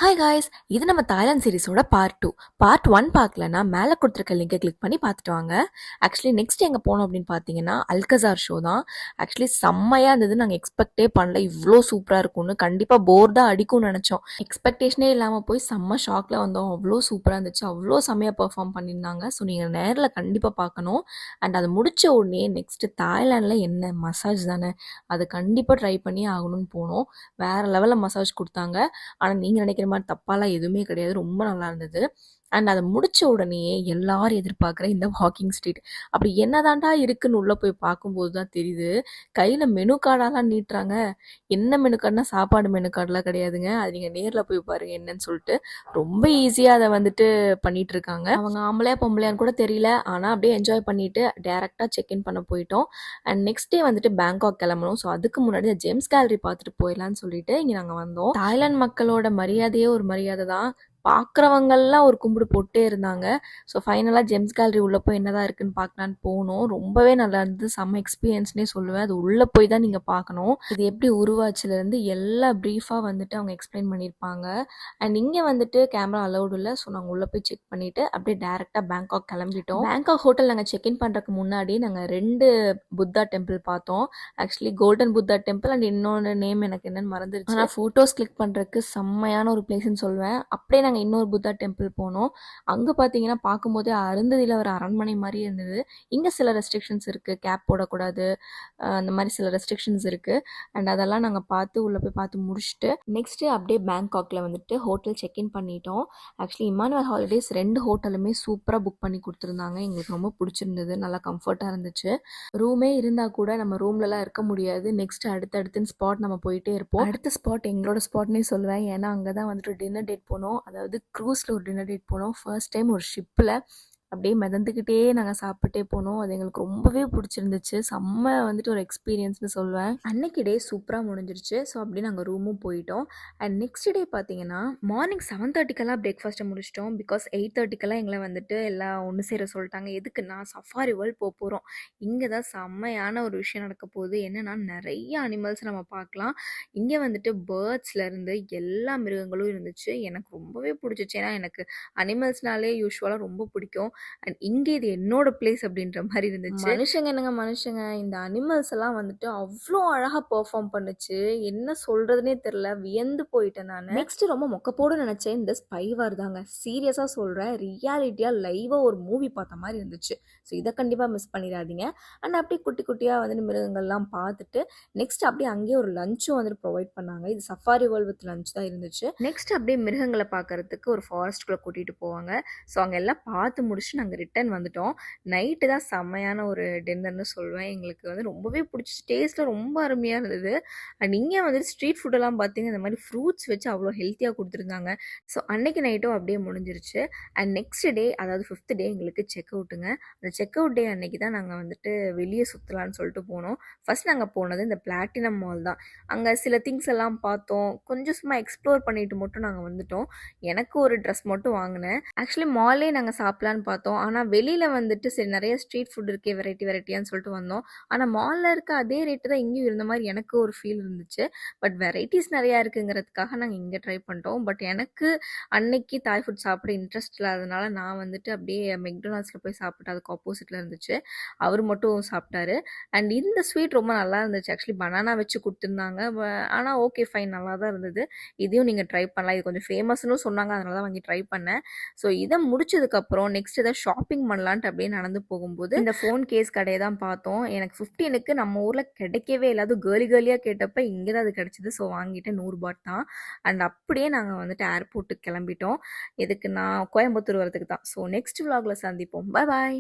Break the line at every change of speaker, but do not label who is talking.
Hi guys, இது நம்ம Thailand சீரிஸோட part 2. Part 1 பார்க்கலன்னா மேலே கொடுத்துருக்க லிங்கை கிளிக் பண்ணி பார்த்துட்டு வாங்க. ஆக்சுவலி நெக்ஸ்ட் எங்கே போனோம் அப்படின்னு பார்த்தீங்கன்னா அல்கசார் ஷோ தான். ஆக்சுவலி செம்மையாக இருந்தது. நாங்கள் எக்ஸ்பெக்டே பண்ணல இவ்வளோ சூப்பராக இருக்கும்னு. கண்டிப்பாக போர் தான் அடிக்கும்னு நினச்சோம். எக்ஸ்பெக்டேஷனே இல்லாமல் போய் செம்ம ஷாக்கில் வந்தோம். அவ்வளோ சூப்பராக இருந்துச்சு, அவ்வளோ செம்மையாக பெர்ஃபார்ம் பண்ணியிருந்தாங்க. ஸோ நீங்கள் நேரில் கண்டிப்பாக பார்க்கணும். அண்ட் அது முடித்த உடனே நெக்ஸ்ட்டு தாய்லாண்டில் என்ன மசாஜ் தானே, அது கண்டிப்பாக ட்ரை பண்ணி ஆகணும்னு போனோம். வேறு லெவலில் மசாஜ் கொடுத்தாங்க. ஆனால் நீங்கள் நினைக்கிற மாதிரி தப்பாலாம் எதுவுமே கிடையாது, ரொம்ப நல்லா இருந்தது. அண்ட் அதை முடித்த உடனேயே எல்லாரும் எதிர்பார்க்குற இந்த வாக்கிங் ஸ்ட்ரீட் அப்படி என்னதாண்டா இருக்குன்னு உள்ளே போய் பார்க்கும்போது தான் தெரியுது. கையில் மெனு கார்டெல்லாம் நீட்டுறாங்க. என்ன மெனு கார்டுனா சாப்பாடு மெனு கார்டெலாம் கிடையாதுங்க. அது நீங்கள் நேரில் போய் பாருங்கள் என்னன்னு சொல்லிட்டு. ரொம்ப ஈஸியாக அதை வந்துட்டு பண்ணிட்டு இருக்காங்க. அவங்க ஆம்பளையா பொம்பளையான்னு கூட தெரியல, ஆனால் அப்படியே என்ஜாய் பண்ணிட்டு டேரெக்டாக செக்இன் பண்ண போயிட்டோம். அண்ட் நெக்ஸ்ட் டே வந்துட்டு பேங்காக் கிளம்பணும். ஸோ அதுக்கு முன்னாடி ஜேம்ஸ் கேலரி பார்த்துட்டு போயிடலான்னு சொல்லிட்டு இங்கே நாங்கள் வந்தோம். தாய்லாந்து மக்களோட மரியாதையே ஒரு மரியாதை தான். பார்க்குறவங்கெல்லாம் ஒரு கும்பிடு போட்டே இருந்தாங்க. ஸோ ஃபைனலாக ஜெம்ஸ் கேலரி உள்ளே போய் என்னதான் இருக்குன்னு பார்க்கலான்னு போனோம். ரொம்பவே நல்லா இருந்தது, செம்ம எக்ஸ்பீரியன்ஸ்னே சொல்லுவேன். அது உள்ளே போய் தான் நீங்கள் பார்க்கணும். இது எப்படி உருவாச்சுலேருந்து எல்லா ப்ரீஃபாக வந்துட்டு அவங்க எக்ஸ்பிளைன் பண்ணியிருப்பாங்க. அண்ட் இங்கே வந்துட்டு கேமரா அலௌடு இல்லை. ஸோ நாங்கள் உள்ளே போய் செக் பண்ணிவிட்டு அப்படியே டேரெக்டாக பேங்காக் கிளம்பிட்டோம். பேங்காக் ஹோட்டல் நாங்கள் செக்இன் பண்ணுறதுக்கு முன்னாடி நாங்கள் 2 புத்தா டெம்பிள் பார்த்தோம். Actually golden Buddha temple and இன்னொன்று நேம் எனக்கு என்னென்னு மறந்துருச்சு. ஆனால் ஃபோட்டோஸ் கிளிக் பண்ணுறதுக்கு செம்மையான ஒரு பிளேஸ்ன்னு சொல்லுவேன். அப்படியே நாங்கள் இன்னொரு புத்தா டெம்பிள் போனோம். அங்கே பார்த்தீங்கன்னா பார்க்கும்போதே அருந்ததியில் ஒரு அரண்மனை மாதிரி இருந்தது. இங்கே சில ரெஸ்ட்ரிக்ஷன்ஸ் இருக்குது, கேப் போடக்கூடாது, அந்த மாதிரி சில ரெஸ்ட்ரிக்ஷன்ஸ் இருக்குது. அண்ட் அதெல்லாம் நாங்கள் பார்த்து உள்ளே போய் பார்த்து முடிச்சுட்டு நெக்ஸ்ட்டு அப்படியே பேங்காக்கில் வந்துட்டு ஹோட்டல் செக்இன் பண்ணிட்டோம். ஆக்சுவலி இமானுவல் ஹாலிடேஸ் 2 ஹோட்டலுமே சூப்பராக புக் பண்ணி கொடுத்துருந்தாங்க. எங்களுக்கு ரொம்ப பிடிச்சிருந்தது, நல்லா கம்ஃபர்ட்டாக இருந்துச்சு. ரூமே இருந்தால் கூட நம்ம ரூம்லலாம் இருக்க முடியாது. நெக்ஸ்ட் அடுத்தடுத்துன்னு ஸ்பாட் நம்ம போயிட்டே இருப்போம். அடுத்த ஸ்பாட் எங்களோட ஸ்பாட்னே சொல்லுவேன். ஏன்னா அங்கே தான் வந்துட்டு டின்னர் டேட் போனோம். அதாவது க்ரூஸில் ஒரு டின்னர் டேட் போனோம். ஃபர்ஸ்ட் டைம் ஒரு ஷிப்பில் அப்படியே மிதந்துக்கிட்டே நாங்கள் சாப்பிட்டே போனோம். அது எங்களுக்கு ரொம்பவே பிடிச்சிருந்துச்சு. செம்ம வந்துட்டு ஒரு எக்ஸ்பீரியன்ஸ்னு சொல்வேன். அன்னைக்கு டே சூப்பராக முடிஞ்சிருச்சு. ஸோ அப்படியே நாங்கள் ரூமும் போயிட்டோம். அண்ட் நெக்ஸ்ட் டே பார்த்தீங்கன்னா மார்னிங் 7:30க்கெல்லாம் பிரேக்ஃபாஸ்ட்டை முடிச்சிட்டோம். பிகாஸ் 8:30க்கெல்லாம் எங்களை வந்துட்டு எல்லாம் ஒன்று சேர சொல்லிட்டாங்க. எதுக்குன்னா சஃபாரி வேர்ல்ட் போக போகிறோம். இங்கே தான் செம்மையான ஒரு விஷயம் நடக்க போகுது. என்னென்னா நிறைய அனிமல்ஸ் நம்ம பார்க்கலாம். இங்கே வந்துட்டு பேர்ட்ஸ்லேருந்து எல்லா மிருகங்களும் இருந்துச்சு. எனக்கு ரொம்பவே பிடிச்சிச்சு. ஏன்னா எனக்கு அனிமல்ஸ்னாலே யூஸ்வலாக ரொம்ப பிடிக்கும். அண்ட் இங்கே இது என்னோட பிளேஸ் அப்படின்ற மாதிரி இருந்துச்சு. மனுஷங்க என்னங்க மனுஷங்க, இந்த அனிமல்ஸ் எல்லாம் வந்துட்டு அவ்வளோ அழகாக பெர்ஃபார்ம் பண்ணுச்சு. என்ன சொல்றதுனே தெரியல, வியந்து போயிட்டேன் நான். நெக்ஸ்ட் ரொம்ப மொக்கப்போடு நினைச்சேன் இந்த ஸ்பைவார் தாங்க. சீரியஸாக சொல்கிறேன், ரியாலிட்டியாக லைவாக ஒரு மூவி பார்த்த மாதிரி இருந்துச்சு. ஸோ இதை கண்டிப்பாக மிஸ் பண்ணிடாதீங்க. அண்ட் அப்படியே குட்டி குட்டியாக வந்துட்டு மிருகங்கள்லாம் பார்த்துட்டு நெக்ஸ்ட் அப்படியே அங்கேயே ஒரு லஞ்சும் வந்துட்டு ப்ரொவைட் பண்ணாங்க. இது சஃபாரி வேர்ல்ட் வித் லஞ்ச் தான் இருந்துச்சு. நெக்ஸ்ட் அப்படியே மிருகங்களை பார்க்கறதுக்கு ஒரு ஃபாரஸ்ட்குள்ளே கூட்டிகிட்டு போவாங்க. ஸோ அங்கே எல்லாம் பார்த்து முடிச்சு நாங்கள் ரிட்டர்ன் வந்துட்டோம். நைட்டு தான் செம்மையான ஒரு டின்னர்னு சொல்வேன். எங்களுக்கு வந்து ரொம்பவே பிடிச்சி, டேஸ்ட்டில் ரொம்ப அருமையாக இருந்தது. அண்ட் இங்கே வந்துட்டு ஸ்ட்ரீட் ஃபுட்டெல்லாம் பார்த்தீங்கன்னா இந்த மாதிரி ஃப்ரூட்ஸ் வச்சு அவ்வளோ ஹெல்த்தியாக கொடுத்துருந்தாங்க. ஸோ அன்னைக்கு நைட்டும் அப்படியே முடிஞ்சிருச்சு. அண்ட் நெக்ஸ்ட் டே, அதாவது 5th டே எங்களுக்கு செக் அவுட்டுங்க. அந்த செக் அவுட் டே அன்னைக்கு தான் நாங்கள் வந்துட்டு வெளியே சுற்றலான்னு சொல்லிட்டு போனோம். ஃபர்ஸ்ட் நாங்கள் போனது இந்த பிளாட்டினம் மால் தான். அங்கே சில திங்ஸ் எல்லாம் பார்த்தோம். கொஞ்சம் சும்மா எக்ஸ்ப்ளோர் பண்ணிட்டு மட்டும் நாங்கள் வந்துட்டோம். எனக்கு ஒரு ட்ரெஸ் மட்டும் வாங்கினேன். ஆக்சுவலி மால்லே நாங்கள் சாப்பிட்லான்னு பார்த்தோம். ஆனால் வெளியில் வந்துட்டு சரி நிறைய ஸ்ட்ரீட் ஃபுட் இருக்கே, வெரைட்டியான்னு சொல்லிட்டு வந்தோம். ஆனால் மாலில் இருக்க அதே ரேட்டு தான் இங்கேயும் இருந்த மாதிரி எனக்கு ஒரு ஃபீல் இருந்துச்சு. பட் வெரைட்டிஸ் நிறையா இருக்குங்கிறதுக்காக நாங்கள் இங்கே ட்ரை பண்ணிட்டோம். பட் எனக்கு அன்னைக்கு தாய் ஃபுட் சாப்பிட இன்ட்ரெஸ்ட் இல்லாதனால நான் வந்துட்டு அப்படியே மெக்டொனால்ட்ஸில் போய் சாப்பிட்டு அதுக்கு ஆப்போசிட்டில் இருந்துச்சு. அவர் மட்டும் சாப்பிட்டாரு. அண்ட் இந்த ஸ்வீட் ரொம்ப நல்லா இருந்துச்சு. ஆக்சுவலி பனானா வச்சு கொடுத்துருந்தாங்க. ஆனால் ஓகே ஃபைன், நல்லா தான் இருந்தது. இதையும் நீங்கள் ட்ரை பண்ணலாம். இது கொஞ்சம் ஃபேமஸ்னு சொன்னாங்க, அதனால தான் வாங்கி ட்ரை பண்ணேன். ஸோ இதை முடிச்சதுக்கப்புறம் நெக்ஸ்ட் ஏதாவது ஷாப்பிங் பண்ணலான்ட்டு அப்படியே நடந்து போகும்போது இந்த ஃபோன் கேஸ் கடையை தான் பார்த்தோம். எனக்கு 15க்கு நம்ம ஊரில் கிடைக்கவே இல்லை. அதுவும் கேர்லியாக கேட்டப்ப இங்கே தான் அது கிடச்சிது. ஸோ வாங்கிட்டு 100 பாட் தான். அண்ட் அப்படியே நாங்கள் வந்துட்டு ஏர்போர்ட்டுக்கு கிளம்பிட்டோம். எதுக்கு நான் கோயம்புத்தூர் வரதுக்கு தான். ஸோ நெக்ஸ்ட் vlogல சந்திப்போம். பாய்.